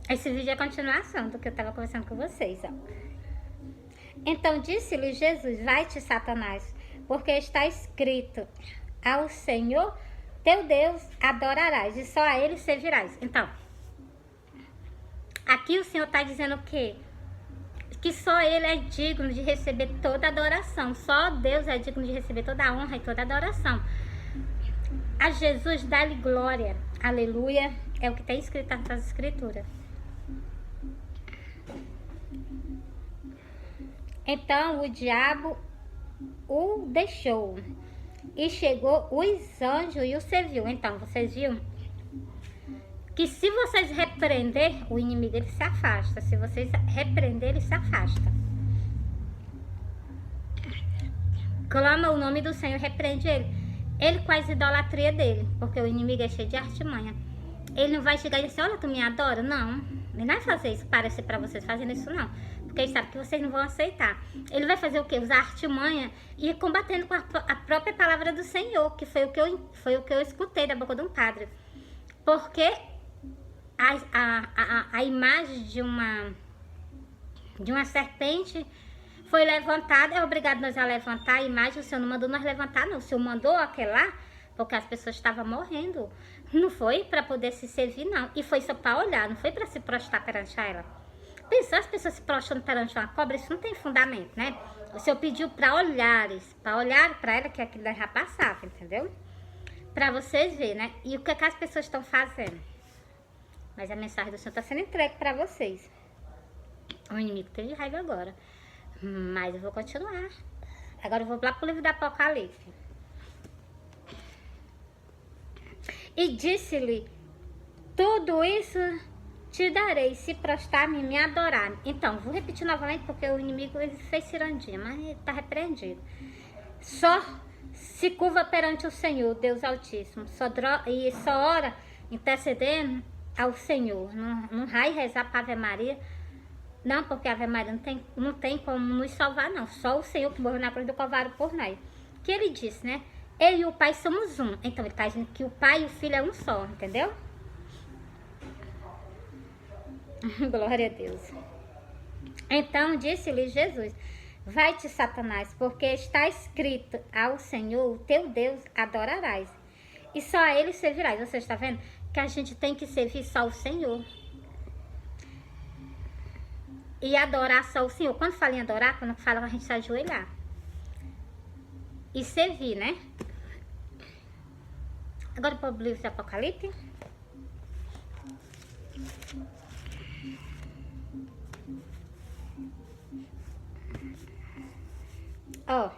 Esse vídeo é a continuação do que eu estava conversando com vocês, ó. Então disse-lhe Jesus: vai-te, Satanás, porque está escrito: ao Senhor teu Deus adorarás e só a Ele servirás. Então, aqui o Senhor está dizendo o quê? Que só Ele é digno de receber toda adoração. Só Deus é digno de receber toda a honra e toda a adoração. A Jesus dá-lhe glória. Aleluia. É o que está escrito nas Escrituras. Então o diabo o deixou e chegou os anjos e o serviu. Então vocês viram que se vocês repreender o inimigo, ele se afasta. Se vocês repreender, ele se afasta. Clama o nome do Senhor, repreende ele. Ele com as idolatrias dele, porque o inimigo é cheio de artimanha. Ele não vai chegar e dizer: olha, tu me adora? Não, ele não vai fazer isso, parecer pra vocês fazendo isso não. Porque ele sabe que vocês não vão aceitar. Ele vai fazer o quê? Usar artimanha e ir combatendo com a própria palavra do Senhor, que foi o que eu escutei da boca de um padre. Porque a imagem de uma serpente foi levantada, é obrigado nós a levantar a imagem. O Senhor não mandou nós levantar, não. O Senhor mandou aquela lá, porque as pessoas estavam morrendo. Não foi para poder se servir, não. E foi só para olhar, não foi para se prostrar perante ela. Pensou as pessoas se prostrando perante uma cobra? Isso não tem fundamento, né? O Senhor pediu para olhar para ela, que aquilo já passava, entendeu? Para vocês verem, né? E o que as pessoas estão fazendo? Mas a mensagem do Senhor está sendo entregue para vocês. O inimigo teve raiva agora. Mas eu vou continuar. Agora eu vou lá para o livro do Apocalipse. E disse-lhe: tudo isso te darei, se prostrar-me e me adorar. Então, vou repetir novamente, porque o inimigo ele fez cirandinha, mas ele está repreendido. Só se curva perante o Senhor, Deus Altíssimo. E só ora intercedendo ao Senhor. Não vai rezar para Ave Maria. Não, porque a Ave Maria não tem como nos salvar, não. Só o Senhor que morreu na cruz do Calvário por nós. Que ele disse, né? Eu e o Pai somos um. Então, ele está dizendo que o Pai e o Filho é um só, entendeu? Glória a Deus. Então, disse-lhe Jesus: vai-te, Satanás, porque está escrito: ao Senhor, o teu Deus, adorarás. E só a Ele servirás. Você está vendo que a gente tem que servir só o Senhor. E adorar só o Senhor. Quando fala em adorar, quando fala a gente se ajoelhar. E servir, né? Agora para o livro do Apocalipse. Ó.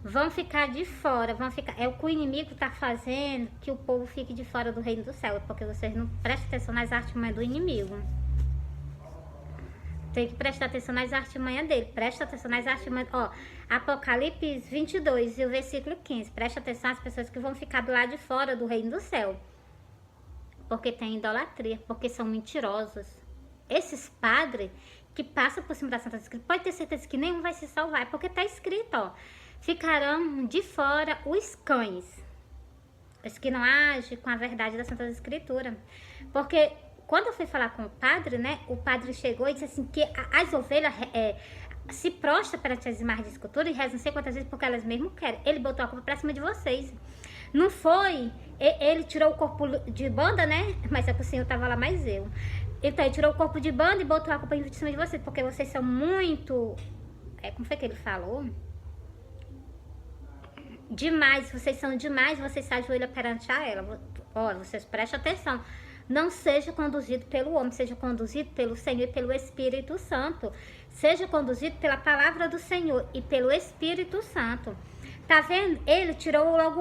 Vão ficar de fora, é o que o inimigo está fazendo, que o povo fique de fora do reino do céu, porque vocês não prestam atenção nas artimanhas do inimigo. Tem que prestar atenção nas artimanhas dele, presta atenção nas artimanhas, ó, Apocalipse 22 e o versículo 15, presta atenção às pessoas que vão ficar do lado de fora do reino do céu, porque tem idolatria, porque são mentirosos. Esses padres que passam por cima da Santa Escritura, pode ter certeza que nenhum vai se salvar, é porque está escrito, ó: ficarão de fora os cães, os que não agem com a verdade da Santa Escritura. Porque quando eu fui falar com o padre, né, o padre chegou e disse assim, que as ovelhas se prostram perante as imagens de escultura e rezam não sei quantas vezes porque elas mesmo querem. Ele botou a culpa pra cima de vocês. Não foi, ele tirou o corpo de banda, né, mas é que o Senhor tava lá, mais eu. Então ele tirou o corpo de banda e botou a culpa em cima de vocês, porque vocês são muito, como foi que ele falou? Demais, vocês são demais, vocês se ajoelham perante a ela. Olha, vocês prestem atenção. Não seja conduzido pelo homem, seja conduzido pelo Senhor e pelo Espírito Santo. Seja conduzido pela palavra do Senhor e pelo Espírito Santo. Tá vendo? Ele tirou logo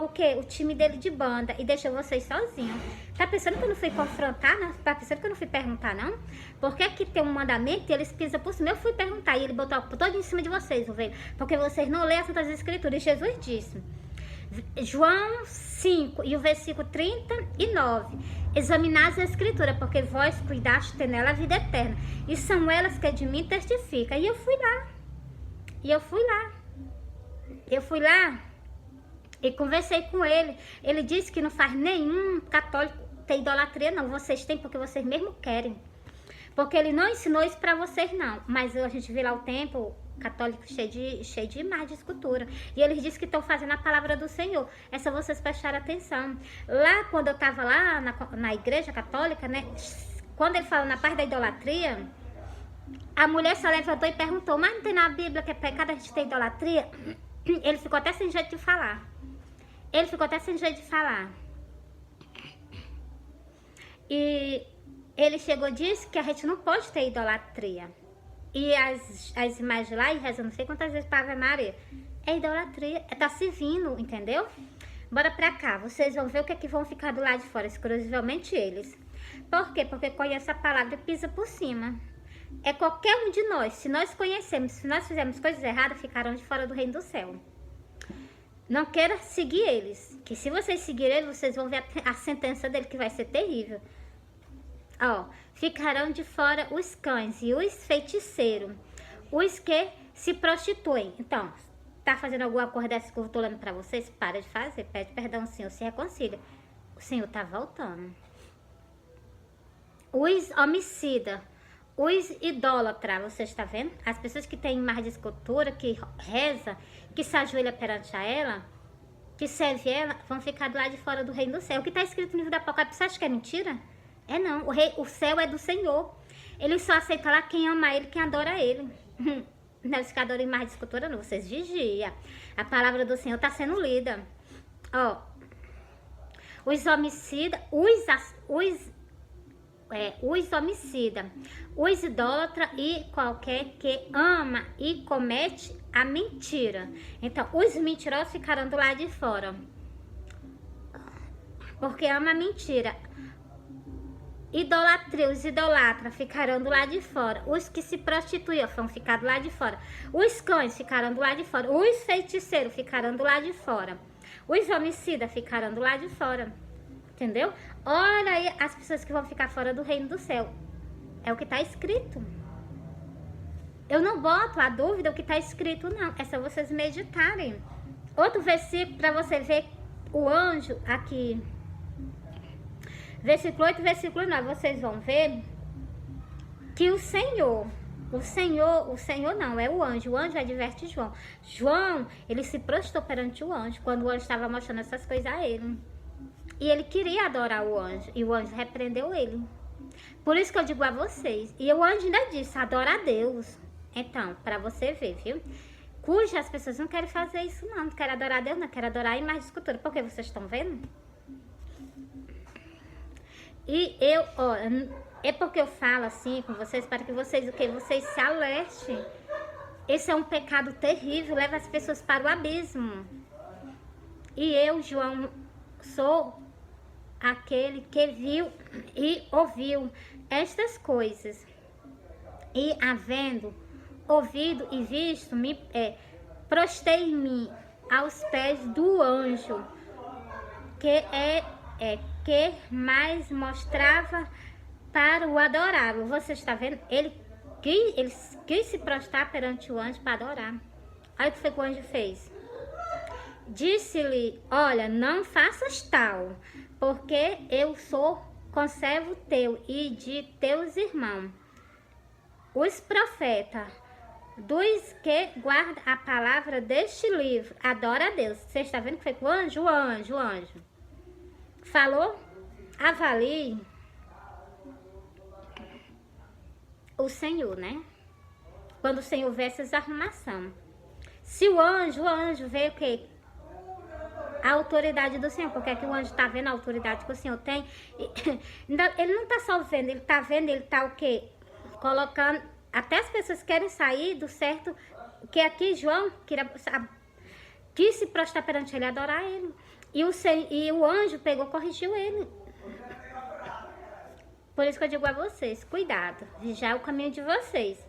o quê? O time dele de banda e deixou vocês sozinhos. Tá pensando que eu não fui confrontar, não? Tá pensando que eu não fui perguntar, não? Porque aqui tem um mandamento e eles pisam por cima. Eu fui perguntar e ele botou a culpa toda em cima de vocês, ovelha. Porque vocês não leem as Santas Escrituras. E Jesus disse, João 5 e o versículo 39, examinai as Escrituras, porque vós cuidaste de ter nela a vida eterna, e são elas que de mim testificam. E eu fui lá. E eu fui lá. Eu fui lá e conversei com ele. Ele disse que não faz nenhum católico ter idolatria, não. Vocês têm porque vocês mesmo querem. Porque ele não ensinou isso pra vocês, não. Mas a gente vê lá o templo católico cheio de imagem de escultura. E eles dizem que estão fazendo a palavra do Senhor. É só vocês prestarem atenção. Lá, quando eu tava lá na igreja católica, né? Quando ele fala na parte da idolatria, a mulher só levantou e perguntou, mas não tem na Bíblia que é pecado a gente ter idolatria? Ele ficou até sem jeito de falar. E ele chegou e disse que a gente não pode ter idolatria. E as imagens lá, e reza não sei quantas vezes para Ave Maria, é idolatria, tá servindo, entendeu? Bora pra cá, vocês vão ver o que é que vão ficar do lado de fora, exclusivamente eles. Por quê? Porque conhece a palavra e pisa por cima. É qualquer um de nós, se nós conhecemos, se nós fizermos coisas erradas, ficarão de fora do reino do céu. Não queira seguir eles, que se vocês seguirem eles, vocês vão ver a sentença dele, que vai ser terrível. Ó, ficarão de fora os cães e os feiticeiros, os que se prostituem. Então, tá fazendo alguma coisa dessa que eu tô olhando pra vocês? Para de fazer, pede perdão ao Senhor, se reconcilia. O Senhor tá voltando. Os homicidas, os idólatras, você está vendo? As pessoas que têm imagem de escultura, que reza, que se ajoelha perante a ela, que serve ela, vão ficar do lado de fora do reino do céu. O que está escrito no livro do Apocalipse, você acha que é mentira? É não, o céu é do Senhor. Ele só aceita lá quem ama ele, quem adora ele. Não é os que adoram imagem de escultura, não, vocês vigiam. A palavra do Senhor está sendo lida. Ó, os homicidas, os homicidas, os idólatras e qualquer que ama e comete a mentira. Então, os mentirosos ficarão do lado de fora, porque ama a mentira. Idolatria, os idolatras ficarão do lado de fora. Os que se prostituem vão ficar do lado de fora. Os cães ficarão do lado de fora. Os feiticeiros ficarão do lado de fora. Os homicidas ficarão do lado de fora. Entendeu? Olha aí as pessoas que vão ficar fora do reino do céu. É o que está escrito. Eu não boto a dúvida o que está escrito, não. É só vocês meditarem. Outro versículo para você ver o anjo aqui. Versículo 8, versículo 9. Vocês vão ver que o Senhor não, é o anjo adverte João. João, ele se prostrou perante o anjo, quando o anjo estava mostrando essas coisas a ele. E ele queria adorar o anjo, e o anjo repreendeu ele. Por isso que eu digo a vocês, e o anjo ainda disse, adora a Deus. Então, para você ver, viu? Cujas pessoas não querem fazer isso não querem adorar a Deus, não querem adorar a imagem de escultura. Porque vocês estão vendo? E eu, ó, é porque eu falo assim com vocês, para que vocês, vocês se alertem. Esse é um pecado terrível, leva as pessoas para o abismo. E eu, João, sou aquele que viu e ouviu estas coisas. E havendo ouvido e visto, prostei-me aos pés do anjo, que mais mostrava para o adorá-lo. Você está vendo? Ele quis se prostrar perante o anjo para adorar. Olha o que foi que o anjo fez. Disse-lhe, olha, não faças tal, porque eu sou conservo teu e de teus irmãos, os profetas, dos que guardam a palavra deste livro. Adora a Deus. Você está vendo que foi com o anjo? O anjo falou, avalie o Senhor, né? Quando o Senhor vê essas arrumações. Se o anjo vê o quê? A autoridade do Senhor, porque aqui o anjo está vendo a autoridade que o Senhor tem. Ele não está só vendo, ele está vendo, ele está o quê? Colocando, até as pessoas querem sair do certo, que aqui João quis se prostrar perante ele, adorar ele. E o anjo pegou, corrigiu ele. Por isso que eu digo a vocês, cuidado, vigiar o caminho de vocês.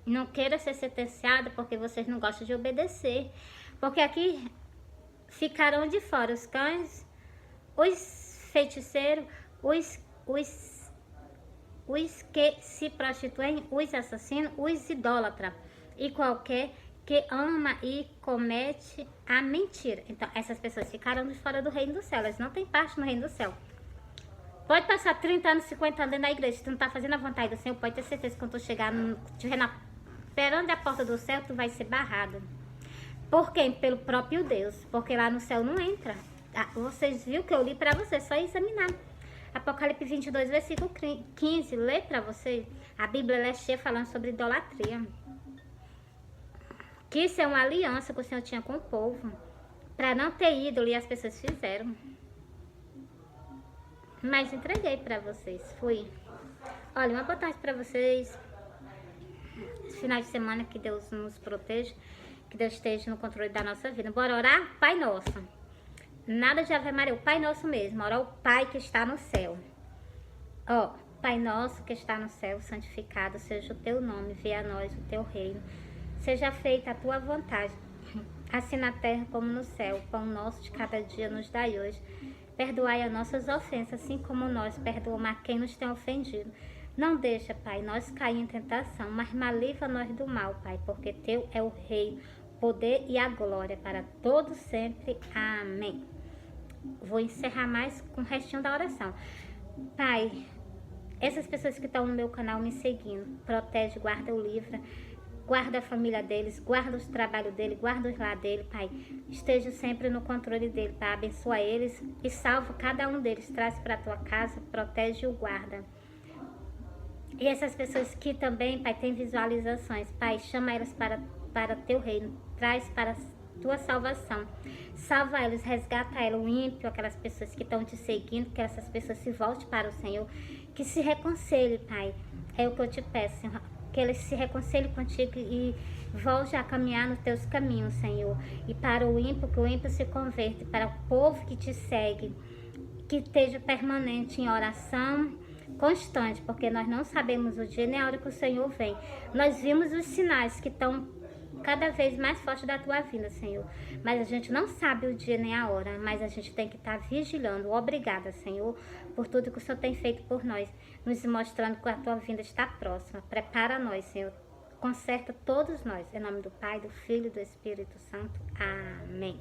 Não queira ser sentenciado porque vocês não gostam de obedecer. Porque aqui ficarão de fora os cães, os feiticeiros, os que se prostituem, os assassinos, os idólatras e qualquer que ama e comete a mentira. Então, essas pessoas ficaram de fora do reino do céu, elas não têm parte no reino do céu. Pode passar 30 anos, 50 anos dentro da igreja, se tu não tá fazendo a vontade do Senhor, pode ter certeza que quando tu chegar, estiver perante a porta do céu, tu vai ser barrado. Por quem? Pelo próprio Deus, porque lá no céu não entra. Vocês viram que eu li para vocês, só examinar. Apocalipse 22, versículo 15, lê para vocês. A Bíblia é cheia falando sobre idolatria. Que isso é uma aliança que o Senhor tinha com o povo, para não ter ídolo, e as pessoas fizeram. Mas entreguei para vocês, fui. Olha, uma boa tarde para vocês. Esse final de semana, que Deus nos proteja, que Deus esteja no controle da nossa vida. Bora orar? Pai Nosso. Nada de Ave Maria, o Pai Nosso mesmo. Orar o Pai que está no céu. Ó, Pai Nosso que está no céu, santificado seja o teu nome, venha a nós o teu reino. Seja feita a tua vontade, assim na terra como no céu. O pão nosso de cada dia nos dai hoje. Perdoai as nossas ofensas, assim como nós perdoamos a quem nos tem ofendido. Não deixa, Pai, nós cair em tentação, mas livra-nós do mal, Pai, porque teu é o reino, o poder e a glória para todos sempre. Amém. Vou encerrar mais com o restinho da oração. Pai, essas pessoas que estão no meu canal me seguindo, protege, guarda o livro. Guarda a família deles, guarda os trabalhos dele, guarda os lá dele, Pai. Esteja sempre no controle dele, Pai. Abençoa eles e salva cada um deles. Traz para a tua casa, protege e o guarda. E essas pessoas que também, Pai, têm visualizações, Pai, chama elas para teu reino. Traz para a tua salvação. Salva elas, resgata elas, o ímpio, aquelas pessoas que estão te seguindo, que essas pessoas se voltem para o Senhor. Que se reconciliem, Pai. É o que eu te peço, Senhor. Que eles se reconciliem contigo e volte a caminhar nos teus caminhos, Senhor. E para o ímpio, que o ímpio se converta. Para o povo que te segue, que esteja permanente em oração constante, porque nós não sabemos o dia nem a hora que o Senhor vem. Nós vimos os sinais que estão cada vez mais fortes da tua vinda, Senhor. Mas a gente não sabe o dia nem a hora, mas a gente tem que estar vigilando. Obrigada, Senhor, por tudo que o Senhor tem feito por nós, nos mostrando que a tua vinda está próxima. Prepara nós, Senhor. Conserta todos nós. Em nome do Pai, do Filho e do Espírito Santo. Amém.